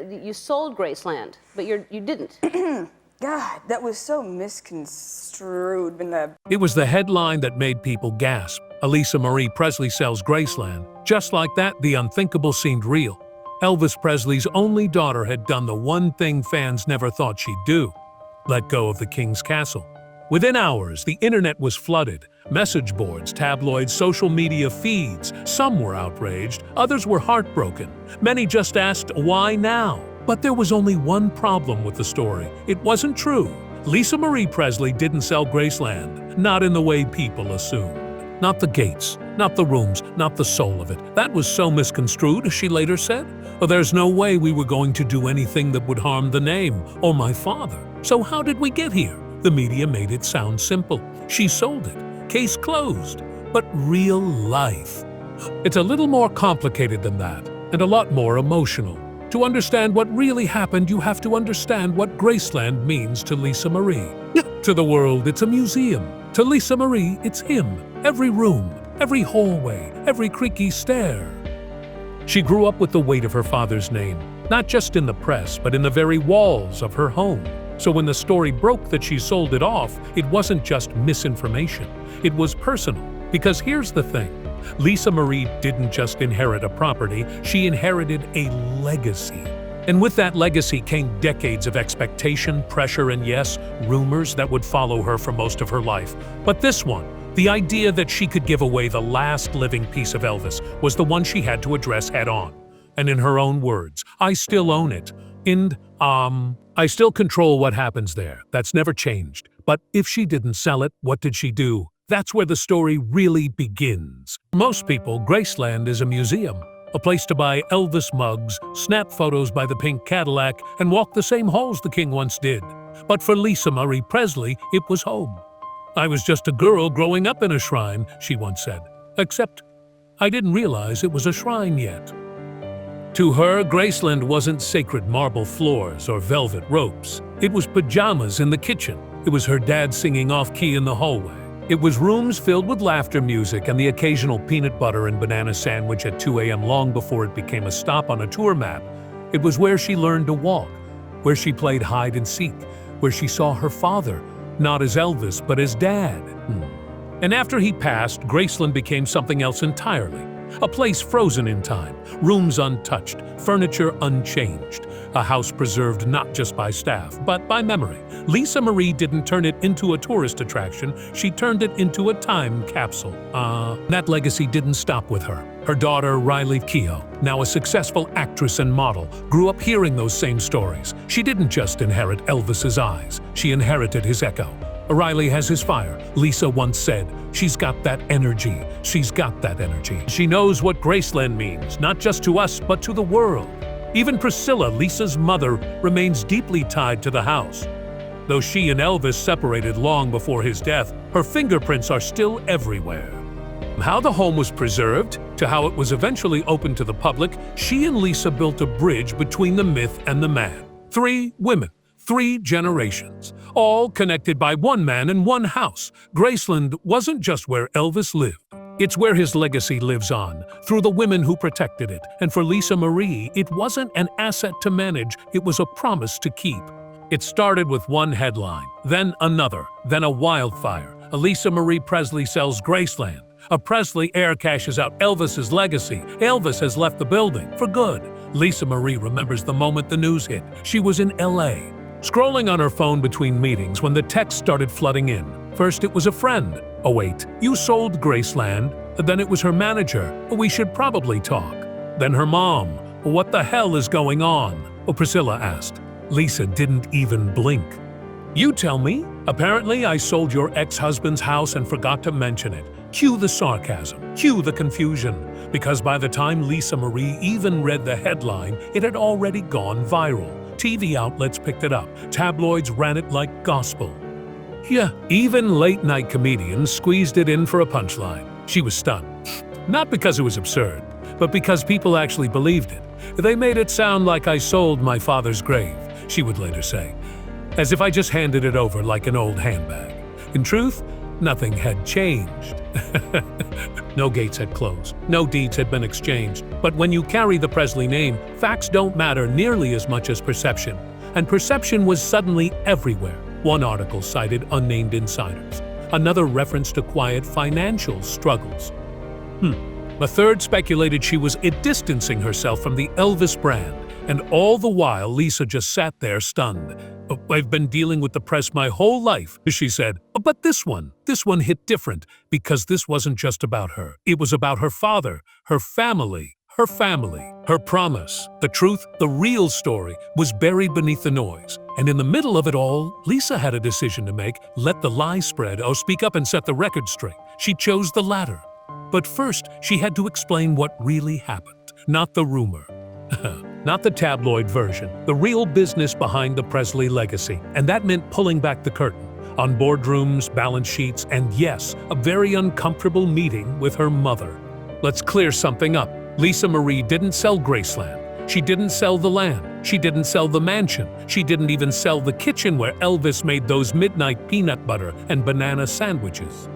you sold Graceland, but you didn't. God, that was so misconstrued. It was the headline that made people gasp. Marie Presley Sells Graceland. Just like that, the unthinkable seemed real. Elvis Presley's only daughter had done the one thing fans never thought she'd do: let go of the king's castle. Within hours, the internet was flooded. Message boards, tabloids, social media feeds. Some were outraged, others were heartbroken. Many just asked, why now? But there was only one problem with the story. It wasn't true. Marie Presley didn't sell Graceland, not in the way people assumed. Not the gates, not the rooms, not the soul of it. That was so misconstrued, she later said. There's no way we were going to do anything that would harm the name or my father. So how did we get here? The media made it sound simple. She sold it. Case closed. But real life. It's a little more complicated than that, and a lot more emotional. To understand what really happened, you have to understand what Graceland means to Marie. To the world, it's a museum. To Marie, it's him. Every room, every hallway, every creaky stair. She grew up with the weight of her father's name, not just in the press, but in the very walls of her home. So when the story broke that she sold it off, it wasn't just misinformation. It was personal. Because here's the thing. Marie didn't just inherit a property, she inherited a legacy. And with that legacy came decades of expectation, pressure, and yes, rumors that would follow her for most of her life. But this one, the idea that she could give away the last living piece of Elvis, was the one she had to address head-on. And in her own words, I still own it. And, I still control what happens there. That's never changed. But if she didn't sell it, what did she do? That's where the story really begins. For most people, Graceland is a museum, a place to buy Elvis mugs, snap photos by the pink Cadillac, and walk the same halls the king once did. But for Marie Presley, it was home. I was just a girl growing up in a shrine, she once said. Except, I didn't realize it was a shrine yet. To her, Graceland wasn't sacred marble floors or velvet ropes. It was pajamas in the kitchen. It was her dad singing off-key in the hallway. It was rooms filled with laughter music and the occasional peanut butter and banana sandwich at 2 a.m. long before it became a stop on a tour map. It was where she learned to walk, where she played hide and seek, where she saw her father, not as Elvis, but as Dad. And after he passed, Graceland became something else entirely. A place frozen in time, rooms untouched, furniture unchanged. A house preserved not just by staff, but by memory. Marie didn't turn it into a tourist attraction, she turned it into a time capsule. That legacy didn't stop with her. Her daughter, Riley Keough, now a successful actress and model, grew up hearing those same stories. She didn't just inherit Elvis's eyes, she inherited his echo. Riley has his fire. Lisa once said, she's got that energy. She's got that energy. She knows what Graceland means, not just to us, but to the world. Even Priscilla, Lisa's mother, remains deeply tied to the house. Though she and Elvis separated long before his death, her fingerprints are still everywhere. How the home was preserved, to how it was eventually opened to the public, she and Lisa built a bridge between the myth and the man. 3 women. 3 generations, all connected by one man and one house. Graceland wasn't just where Elvis lived. It's where his legacy lives on, through the women who protected it. And for Marie, it wasn't an asset to manage, it was a promise to keep. It started with one headline, then another, then a wildfire. Marie Presley sells Graceland. A Presley heir cashes out Elvis's legacy. Elvis has left the building, for good. Marie remembers the moment the news hit. She was in LA. Scrolling on her phone between meetings when the text started flooding in. First it was a friend. Oh wait, you sold Graceland. Then it was her manager. We should probably talk. Then her mom. What the hell is going on? Priscilla asked. Lisa didn't even blink. You tell me. Apparently I sold your ex-husband's house and forgot to mention it. Cue the sarcasm. Cue the confusion. Because by the time Marie even read the headline, it had already gone viral. TV outlets picked it up. Tabloids ran it like gospel. Yeah, even late-night comedians squeezed it in for a punchline. She was stunned. Not because it was absurd, but because people actually believed it. They made it sound like I sold my father's grave, she would later say, as if I just handed it over like an old handbag. In truth, nothing had changed. No gates had closed, no deeds had been exchanged. But when you carry the Presley name, facts don't matter nearly as much as perception. And perception was suddenly everywhere. One article cited unnamed insiders. Another referenced to quiet financial struggles. A third speculated she was distancing herself from the Elvis brand. And all the while, Lisa just sat there stunned. "I've been dealing with the press my whole life," she said. "But this one hit different, because this wasn't just about her. It was about her father, her family, her promise. The truth, the real story, was buried beneath the noise. And in the middle of it all, Lisa had a decision to make: let the lie spread or speak up and set the record straight. She chose the latter. But first, she had to explain what really happened, not the rumor. Not the tabloid version, the real business behind the Presley legacy. And that meant pulling back the curtain on boardrooms, balance sheets, and yes, a very uncomfortable meeting with her mother. Let's clear something up. Lisa Marie didn't sell Graceland. She didn't sell the land. She didn't sell the mansion. She didn't even sell the kitchen where Elvis made those midnight peanut butter and banana sandwiches.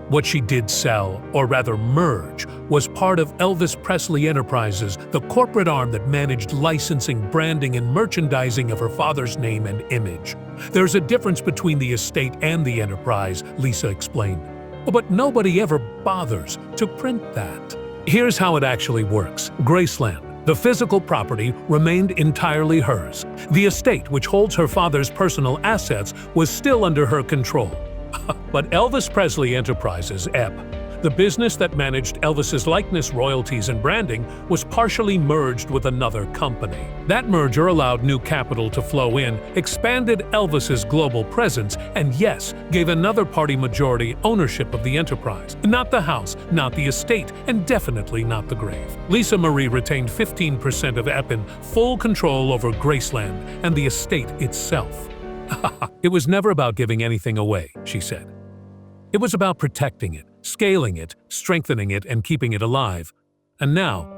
What she did sell, or rather merge, was part of Elvis Presley Enterprises, the corporate arm that managed licensing, branding, and merchandising of her father's name and image. There's a difference between the estate and the enterprise, Lisa explained. But nobody ever bothers to print that. Here's how it actually works. Graceland, the physical property, remained entirely hers. The estate, which holds her father's personal assets, was still under her control. But Elvis Presley Enterprises, EP, the business that managed Elvis's likeness, royalties, and branding, was partially merged with another company. That merger allowed new capital to flow in, expanded Elvis's global presence, and yes, gave another party majority ownership of the enterprise. Not the house, not the estate, and definitely not the grave. Lisa Marie retained 15% of EP and full control over Graceland and the estate itself. It was never about giving anything away, she said. It was about protecting it, scaling it, strengthening it, and keeping it alive. And now,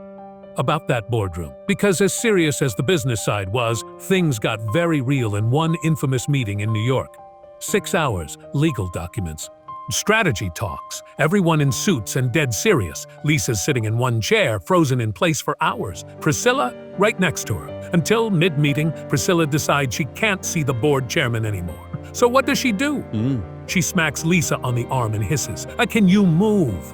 about that boardroom. Because as serious as the business side was, things got very real in one infamous meeting in New York. 6 hours, legal documents, strategy talks, everyone in suits and dead serious. Lisa's sitting in one chair, frozen in place for hours. Priscilla, right next to her. Until mid-meeting, Priscilla decides she can't see the board chairman anymore. So what does she do? She smacks Lisa on the arm and hisses, "Can you move?"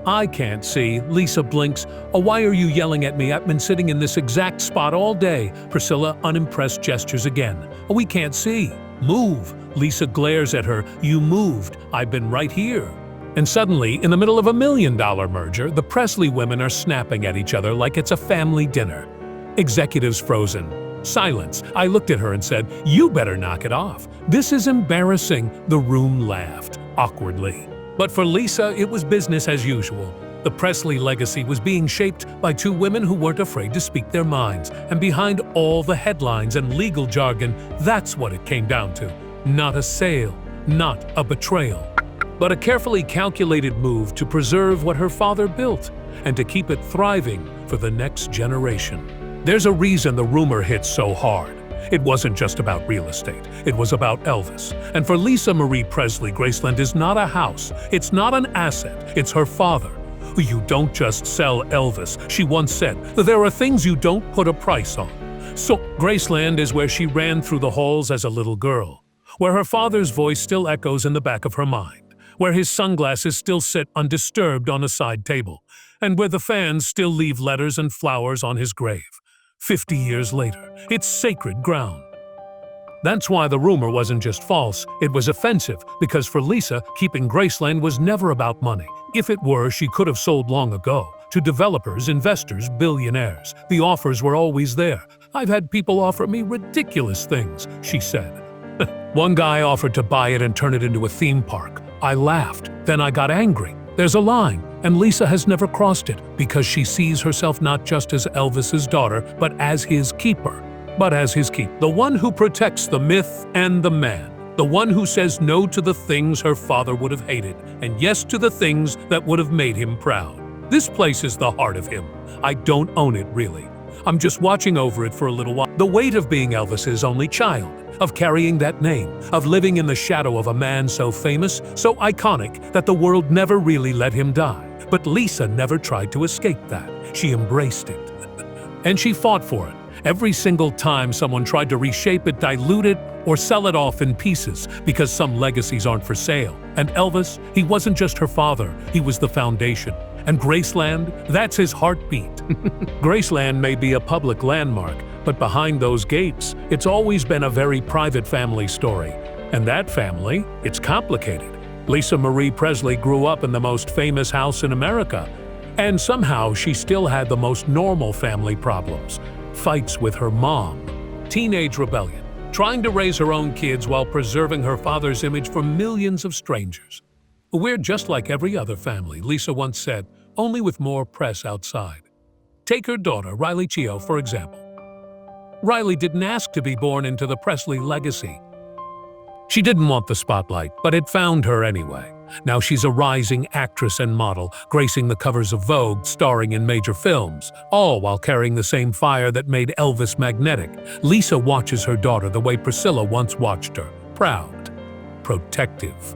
"I can't see." Lisa blinks. "Why are you yelling at me? I've been sitting in this exact spot all day." Priscilla, unimpressed, gestures again. "We can't see." "Move." Lisa glares at her. "You moved. I've been right here." And suddenly, in the middle of a $1 million merger, the Presley women are snapping at each other like it's a family dinner. Executives frozen. Silence. I looked at her and said, "You better knock it off. This is embarrassing." The room laughed, awkwardly. But for Lisa, it was business as usual. The Presley legacy was being shaped by two women who weren't afraid to speak their minds. And behind all the headlines and legal jargon, that's what it came down to. Not a sale, not a betrayal, but a carefully calculated move to preserve what her father built and to keep it thriving for the next generation. There's a reason the rumor hit so hard. It wasn't just about real estate. It was about Elvis. And for Lisa Marie Presley, Graceland is not a house. It's not an asset. It's her father. "You don't just sell Elvis," she once said. "There are things you don't put a price on." So Graceland is where she ran through the halls as a little girl, where her father's voice still echoes in the back of her mind, where his sunglasses still sit undisturbed on a side table, and where the fans still leave letters and flowers on his grave. 50 years later, it's sacred ground. That's why the rumor wasn't just false, it was offensive, because for Lisa, keeping Graceland was never about money. If it were, she could have sold long ago. To developers, investors, billionaires. The offers were always there. "I've had people offer me ridiculous things," she said. "One guy offered to buy it and turn it into a theme park. I laughed. Then I got angry. There's a line, and Lisa has never crossed it because she sees herself not just as Elvis's daughter, but as his keeper. The one who protects the myth and the man. The one who says no to the things her father would have hated, and yes to the things that would have made him proud. This place is the heart of him. I don't own it, really. I'm just watching over it for a little while. The weight of being Elvis's only child, of carrying that name, of living in the shadow of a man so famous, so iconic, that the world never really let him die. But Lisa never tried to escape that. She embraced it. And she fought for it. Every single time someone tried to reshape it, dilute it, or sell it off in pieces, because some legacies aren't for sale. And Elvis, he wasn't just her father, he was the foundation. And Graceland, that's his heartbeat. Graceland may be a public landmark, but behind those gates, it's always been a very private family story. And that family, it's complicated. Lisa Marie Presley grew up in the most famous house in America, and somehow she still had the most normal family problems. Fights with her mom, teenage rebellion, trying to raise her own kids while preserving her father's image for millions of strangers. We're just like every other family, Lisa once said, only with more press outside. Take her daughter, Riley Keough, for example. Riley didn't ask to be born into the Presley legacy. She didn't want the spotlight, but it found her anyway. Now she's a rising actress and model, gracing the covers of Vogue, starring in major films, all while carrying the same fire that made Elvis magnetic. Lisa watches her daughter the way Priscilla once watched her, proud, protective,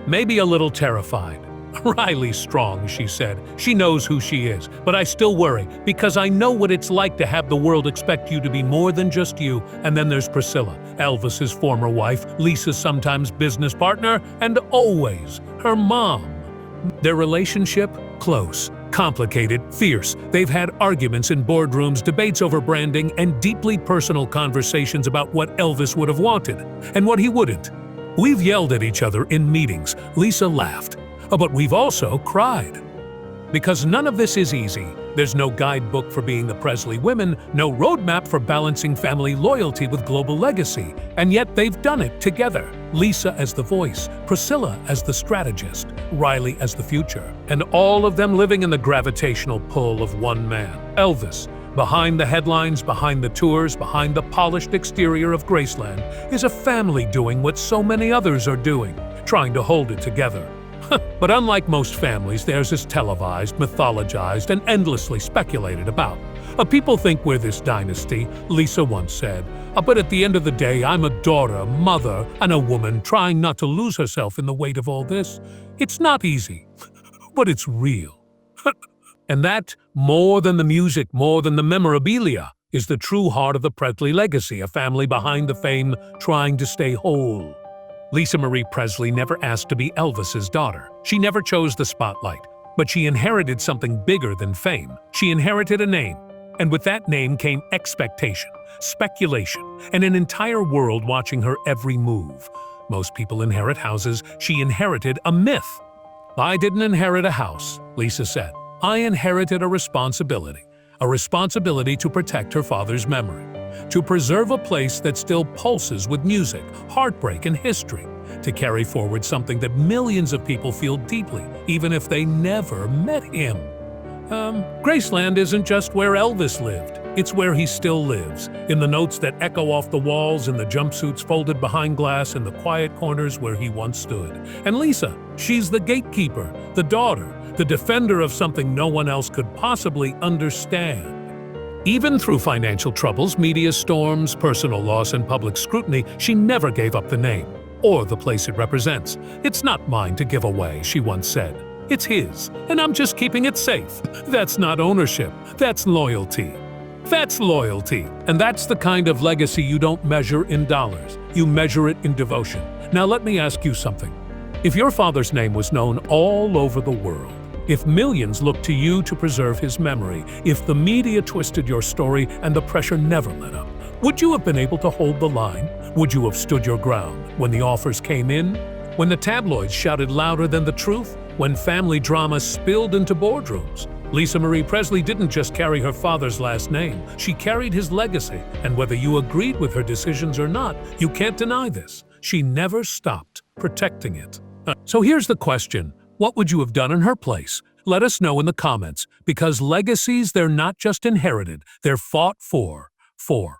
maybe a little terrified. Riley's strong, she said. She knows who she is, but I still worry because I know what it's like to have the world expect you to be more than just you. And then there's Priscilla, Elvis's former wife, Lisa's sometimes business partner, and always her mom. Their relationship? Close, complicated, fierce. They've had arguments in boardrooms, debates over branding, and deeply personal conversations about what Elvis would have wanted and what he wouldn't. We've yelled at each other in meetings. Lisa laughed. But we've also cried. Because none of this is easy. There's no guidebook for being the Presley women, no roadmap for balancing family loyalty with global legacy. And yet they've done it together. Lisa as the voice, Priscilla as the strategist, Riley as the future. And all of them living in the gravitational pull of one man, Elvis. Behind the headlines, behind the tours, behind the polished exterior of Graceland is a family doing what so many others are doing, trying to hold it together. But unlike most families, theirs is televised, mythologized, and endlessly speculated about. People think we're this dynasty, Lisa once said. But at the end of the day, I'm a daughter, mother, and a woman trying not to lose herself in the weight of all this. It's not easy, but it's real. And that, more than the music, more than the memorabilia, is the true heart of the Presley legacy, a family behind the fame trying to stay whole. Lisa Marie Presley never asked to be Elvis's daughter. She never chose the spotlight, but she inherited something bigger than fame. She inherited a name, and with that name came expectation, speculation, and an entire world watching her every move. Most people inherit houses. She inherited a myth. I didn't inherit a house, Lisa said. I inherited a responsibility to protect her father's memory, to preserve a place that still pulses with music, heartbreak, and history, to carry forward something that millions of people feel deeply, even if they never met him. Graceland isn't just where Elvis lived. It's where he still lives, in the notes that echo off the walls, in the jumpsuits folded behind glass, in the quiet corners where he once stood. And Lisa, she's the gatekeeper, the daughter, the defender of something no one else could possibly understand. Even through financial troubles, media storms, personal loss, and public scrutiny, she never gave up the name, or the place it represents. It's not mine to give away, she once said. It's his, and I'm just keeping it safe. That's not ownership, that's loyalty. That's loyalty, and that's the kind of legacy you don't measure in dollars. You measure it in devotion. Now let me ask you something. If your father's name was known all over the world, if millions looked to you to preserve his memory, if the media twisted your story and the pressure never let up, would you have been able to hold the line? Would you have stood your ground when the offers came in? When the tabloids shouted louder than the truth? When family drama spilled into boardrooms? Lisa Marie Presley didn't just carry her father's last name, she carried his legacy, and whether you agreed with her decisions or not, you can't deny this. She never stopped protecting it. So here's the question. What would you have done in her place? Let us know in the comments, because legacies, they're not just inherited, they're fought for.